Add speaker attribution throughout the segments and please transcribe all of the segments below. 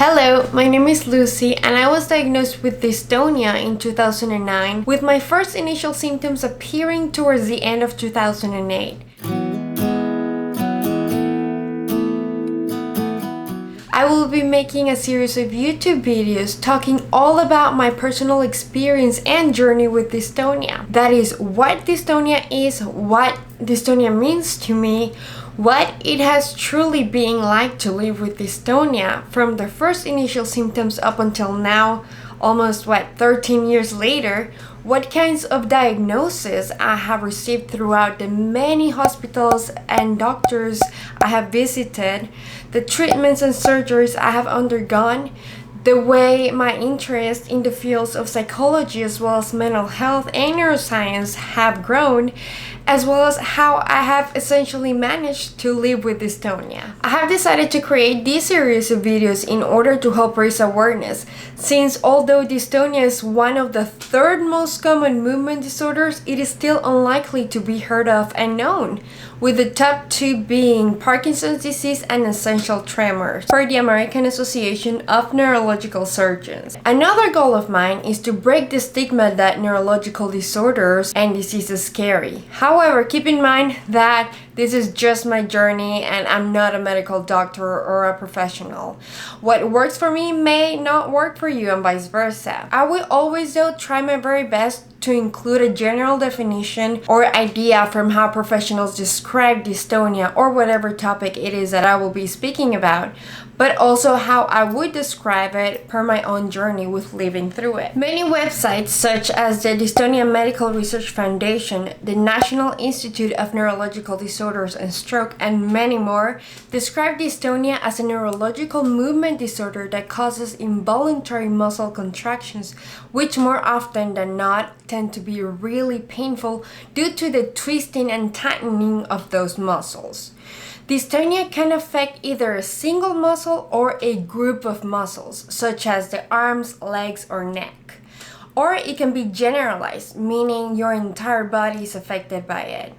Speaker 1: Hello, my name is Lucy and I was diagnosed with dystonia in 2009, with my first initial symptoms appearing towards the end of 2008. I will be making a series of YouTube videos talking all about my personal experience and journey with dystonia. That is, what dystonia is, what dystonia means to me, what it has truly been like to live with dystonia from the first initial symptoms up until now, almost 13 years later, what kinds of diagnoses I have received throughout the many hospitals and doctors I have visited, the treatments and surgeries I have undergone, the way my interest in the fields of psychology as well as mental health and neuroscience have grown, as well as how I have essentially managed to live with dystonia. I have decided to create this series of videos in order to help raise awareness, since although dystonia is one of the third most common movement disorders, it is still unlikely to be heard of and known, with the top two being Parkinson's disease and essential tremors, per the American Association of Neurological Surgeons. Another goal of mine is to break the stigma that neurological disorders and diseases scary. However, keep in mind that this is just my journey and I'm not a medical doctor or a professional. What works for me may not work for you and vice versa. I will always though try my very best to include a general definition or idea from how professionals describe dystonia or whatever topic it is that I will be speaking about, but also how I would describe it per my own journey with living through it. Many websites such as the Dystonia Medical Research Foundation, the National Institute of Neurological Disorders and Stroke, and many more describe dystonia as a neurological movement disorder that causes involuntary muscle contractions, which more often than not tend to be really painful due to the twisting and tightening of those muscles. Dystonia can affect either a single muscle or a group of muscles, such as the arms, legs, or neck. Or it can be generalized, meaning your entire body is affected by it.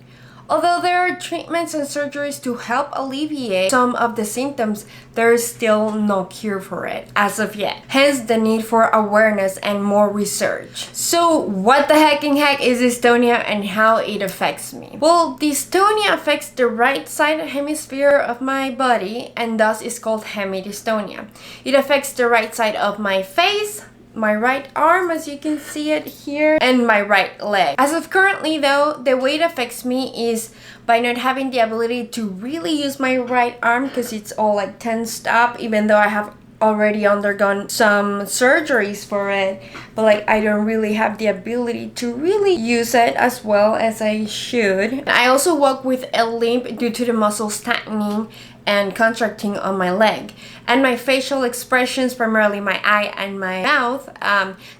Speaker 1: Although there are treatments and surgeries to help alleviate some of the symptoms, there is still no cure for it as of yet. Hence the need for awareness and more research. So what the heck is dystonia and how it affects me? Well, dystonia affects the right side hemisphere of my body and thus is called hemidystonia. It affects the right side of my face, my right arm, as you can see it here, and my right leg. As of currently though, the way it affects me is by not having the ability to really use my right arm because it's all like tensed up, even though I have already undergone some surgeries for it, but I don't really have the ability to really use it as well as I should. I also walk with a limp due to the muscles tightening and contracting on my leg, and my facial expressions, primarily my eye and my mouth,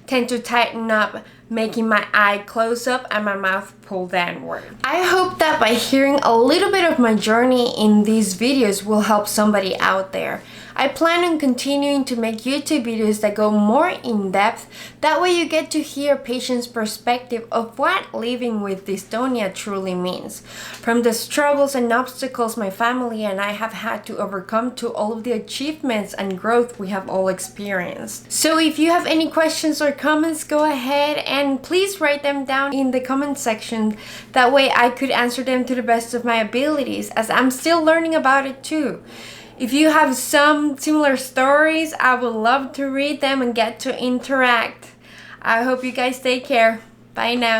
Speaker 1: tend to tighten up, making my eye close up and my mouth pull downward. I hope that by hearing a little bit of my journey in these videos will help somebody out there. I plan on continuing to make YouTube videos that go more in depth. That way you get to hear patients' perspective of what living with dystonia truly means, from the struggles and obstacles my family and I have had to overcome to all of the achievements and growth we have all experienced. So if you have any questions or comments, go ahead and please write them down in the comment section. That way I could answer them to the best of my abilities, as I'm still learning about it too. If you have some similar stories, I would love to read them and get to interact. I hope you guys take care. Bye now.